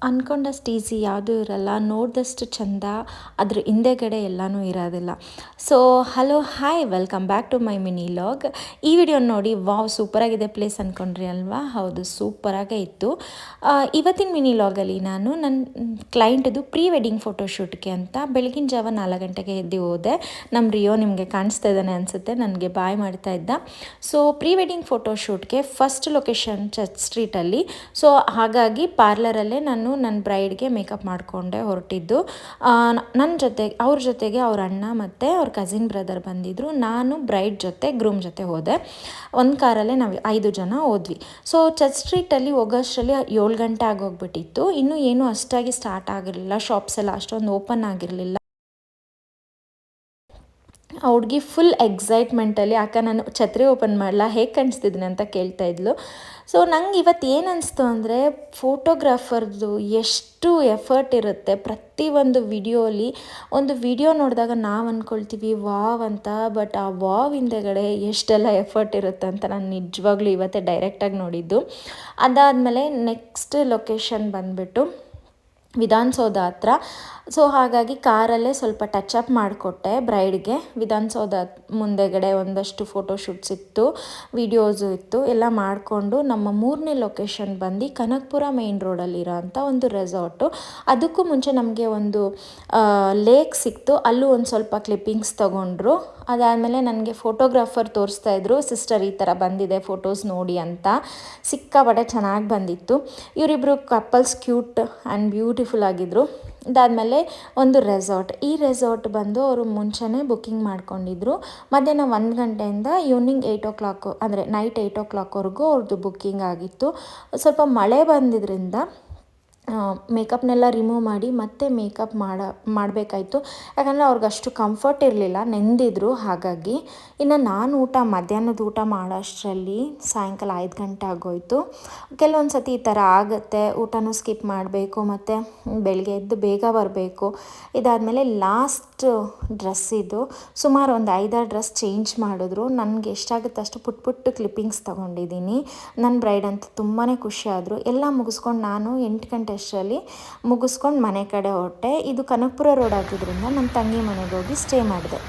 ಅಂದ್ಕೊಂಡಷ್ಟು easy ಯಾವುದೂ ಇರಲ್ಲ, ನೋಡಿದಷ್ಟು ಚಂದ ಅದ್ರ ಹಿಂದೆಗಡೆ ಎಲ್ಲನೂ ಇರೋದಿಲ್ಲ. So hello hi, welcome back to my mini log. ಈ ವಿಡಿಯೋ ನೋಡಿ ವಾವ್ ಸೂಪರಾಗಿದೆ ಪ್ಲೇಸ್ ಅಂದ್ಕೊಂಡ್ರಿ ಅಲ್ವಾ? ಹೌದು, ಸೂಪರಾಗೇ ಇತ್ತು. ಇವತ್ತಿನ ಮಿನಿ ಲಾಗಲ್ಲಿ ನಾನು ನನ್ನ ಕ್ಲೈಂಟ್ದು ಪ್ರೀ ವೆಡ್ಡಿಂಗ್ ಫೋಟೋಶೂಟ್ಗೆ ಅಂತ ಬೆಳಗಿನ ಜಾವ 4 ಗಂಟೆಗೆ ಎದ್ದು ಹೋದೆ. ನಮ್ಮ ರಿಯೋ ನಿಮಗೆ ಕಾಣಿಸ್ತಾ ಇದ್ದಾನೆ ಅನಿಸುತ್ತೆ, ನನಗೆ ಬಾಯ್ ಮಾಡ್ತಾ ಇದ್ದ. ಸೊ ಪ್ರೀ ವೆಡ್ಡಿಂಗ್ ಫೋಟೋಶೂಟ್ಗೆ ಫಸ್ಟ್ ಲೊಕೇಶನ್ ಚರ್ಚ್ ಸ್ಟ್ರೀಟಲ್ಲಿ. ಸೊ ಹಾಗಾಗಿ ಪಾರ್ಲರಲ್ಲೇ ನಾನು ನನ್ನ ಬ್ರೈಡ್ಗೆ ಮೇಕಪ್ ಮಾಡಿಕೊಂಡೆ ಹೊರಟಿದ್ದು. ಅವ್ರ ಜೊತೆಗೆ ಅವ್ರ ಅಣ್ಣ ಮತ್ತು ಅವ್ರ ಕಸಿನ್ ಬ್ರದರ್ ಬಂದಿದ್ದರು. ನಾನು ಬ್ರೈಡ್ ಜೊತೆ ಗ್ರೂಮ್ ಜೊತೆ ಹೋದೆ. ಒಂದು ಕಾರಲ್ಲೇ ನಾವು 5 ಜನ ಹೋದ್ವಿ. ಸೊ ಚರ್ಚ್ ಸ್ಟ್ರೀಟಲ್ಲಿ ಹೋಗೋಷ್ಟರಲ್ಲಿ 7 ಗಂಟೆ ಆಗೋಗ್ಬಿಟ್ಟಿತ್ತು. ಇನ್ನೂ ಏನೂ ಅಷ್ಟಾಗಿ ಸ್ಟಾರ್ಟ್ ಆಗಿರಲಿಲ್ಲ, ಶಾಪ್ಸ್ ಎಲ್ಲ ಅಷ್ಟೊಂದು ಓಪನ್ ಆಗಿರಲಿಲ್ಲ. ಆ ಹುಡುಗಿ ಫುಲ್ ಎಕ್ಸೈಟ್ಮೆಂಟಲ್ಲಿ ಅಕ್ಕ ನಾನು ಛತ್ರಿ ಓಪನ್ ಮಾಡಲ್ಲ, ಹೇಗೆ ಕಾಣಿಸ್ತಿದ್ದೀನಿ ಅಂತ ಕೇಳ್ತಾ ಇದ್ಲು. ಸೊ ನಂಗೆ ಇವತ್ತು ಏನು ಅನಿಸ್ತು ಅಂದರೆ, ಫೋಟೋಗ್ರಾಫರ್ದು ಎಷ್ಟು ಎಫರ್ಟ್ ಇರುತ್ತೆ ಪ್ರತಿಯೊಂದು ವಿಡಿಯೋಲಿ. ಒಂದು ವಿಡಿಯೋ ನೋಡಿದಾಗ ನಾವು ಅಂದ್ಕೊಳ್ತೀವಿ ವಾವ್ ಅಂತ, ಬಟ್ ಆ ವಾವ್ ಹಿಂದೆಗಡೆ ಎಷ್ಟೆಲ್ಲ ಎಫರ್ಟ್ ಇರುತ್ತೆ ಅಂತ ನಾನು ನಿಜವಾಗ್ಲೂ ಇವತ್ತೇ ಡೈರೆಕ್ಟಾಗಿ ನೋಡಿದ್ದು. ಅದಾದಮೇಲೆ ನೆಕ್ಸ್ಟ್ ಲೊಕೇಶನ್ ಬಂದುಬಿಟ್ಟು ವಿಧಾನಸೌಧ ಹತ್ರ. ಸೊ ಹಾಗಾಗಿ ಕಾರಲ್ಲೇ ಸ್ವಲ್ಪ ಟಚಪ್ ಮಾಡಿಕೊಟ್ಟೆ ಬ್ರೈಡ್ಗೆ. ವಿಧಾನಸೌಧ ಮುಂದೆಗಡೆ ಒಂದಷ್ಟು ಫೋಟೋಶೂಟ್ಸ್ ಇತ್ತು, ವಿಡಿಯೋಸು ಇತ್ತು, ಎಲ್ಲ ಮಾಡಿಕೊಂಡು ನಮ್ಮ 3ನೇ ಲೊಕೇಶನ್ ಬಂದು ಕನಕಪುರ ಮೇನ್ ರೋಡಲ್ಲಿರೋ ಅಂಥ ಒಂದು ರೆಸಾರ್ಟು. ಅದಕ್ಕೂ ಮುಂಚೆ ನಮಗೆ ಒಂದು ಲೇಕ್ ಸಿಕ್ತು, ಅಲ್ಲೂ ಒಂದು ಸ್ವಲ್ಪ ಕ್ಲಿಪ್ಪಿಂಗ್ಸ್ ತೊಗೊಂಡ್ರು. ಅದಾದಮೇಲೆ ನನಗೆ ಫೋಟೋಗ್ರಾಫರ್ ತೋರಿಸ್ತಾಯಿದ್ರು, ಸಿಸ್ಟರ್ ಈ ಥರ ಬಂದಿದೆ ಫೋಟೋಸ್ ನೋಡಿ ಅಂತ. ಸಿಕ್ಕಾಪಟ್ಟೆ ಚೆನ್ನಾಗಿ ಬಂದಿತ್ತು. ಇವರಿಬ್ಬರು ಕಪಲ್ಸ್ ಕ್ಯೂಟ್ ಆ್ಯಂಡ್ ಬ್ಯೂಟಿಫುಲ್ ಆಗಿದ್ದರು. ಇದಾದಮೇಲೆ ಒಂದು ರೆಸಾರ್ಟ್. ಈ ರೆಸಾರ್ಟ್ ಬಂದು ಅವರು ಮುಂಚೆನೇ ಬುಕ್ಕಿಂಗ್ ಮಾಡ್ಕೊಂಡಿದ್ರು. ಮಧ್ಯಾಹ್ನ 1 ಗಂಟೆಯಿಂದ ಈವ್ನಿಂಗ್ 8 o'clock, ಅಂದರೆ ನೈಟ್ 8 o'clockವರೆಗೂ ಅವ್ರದ್ದು ಬುಕ್ಕಿಂಗ್ ಆಗಿತ್ತು. ಸ್ವಲ್ಪ ಮಳೆ ಬಂದಿದ್ದರಿಂದ ಮೇಕಪ್ನೆಲ್ಲ ರಿಮೂವ್ ಮಾಡಿ ಮತ್ತೆ ಮೇಕಪ್ ಮಾಡಬೇಕಾಯ್ತು. ಯಾಕಂದರೆ ಅವ್ರಿಗೆ ಅಷ್ಟು ಕಂಫರ್ಟ್ ಇರಲಿಲ್ಲ, ನೆಂದಿದ್ರು. ಹಾಗಾಗಿ ಇನ್ನು ನಾನು ಮಧ್ಯಾಹ್ನದ ಊಟ ಮಾಡೋಷ್ಟರಲ್ಲಿ ಸಾಯಂಕಾಲ 5 ಗಂಟೆ ಆಗೋಯಿತು. ಕೆಲವೊಂದು ಸತಿ ಈ ಥರ ಆಗುತ್ತೆ, ಊಟನೂ ಸ್ಕಿಪ್ ಮಾಡಬೇಕು ಮತ್ತು ಬೆಳಗ್ಗೆ ಎದ್ದು ಬೇಗ ಬರಬೇಕು. ಇದಾದಮೇಲೆ ಲಾಸ್ಟ್ ಡ್ರೆಸ್ ಇದು. ಸುಮಾರು ಒಂದು 5-6 ಡ್ರೆಸ್ ಚೇಂಜ್ ಮಾಡಿದ್ರು. ನನಗೆ ಎಷ್ಟಾಗುತ್ತೆ ಅಷ್ಟು ಪುಟ್ಟ ಕ್ಲಿಪ್ಪಿಂಗ್ಸ್ ತೊಗೊಂಡಿದ್ದೀನಿ. ನನ್ನ ಬ್ರೈಡ್ ಅಂತ ತುಂಬಾ ಖುಷಿಯಾದರು. ಎಲ್ಲ ಮುಗಿಸ್ಕೊಂಡು ನಾನು 8 ಗಂಟೆ ಅಷ್ಟರಲ್ಲಿ ಮುಗಿಸ್ಕೊಂಡು ಮನೆ ಕಡೆ ಹೊರಟೆ. ಇದು ಕನಕಪುರ ರೋಡ್ ಆಗಿದ್ದರಿಂದ ನಮ್ಮ ತಂಗಿ ಮನೆಗೆ ಹೋಗಿ ಸ್ಟೇ ಮಾಡಿದೆ.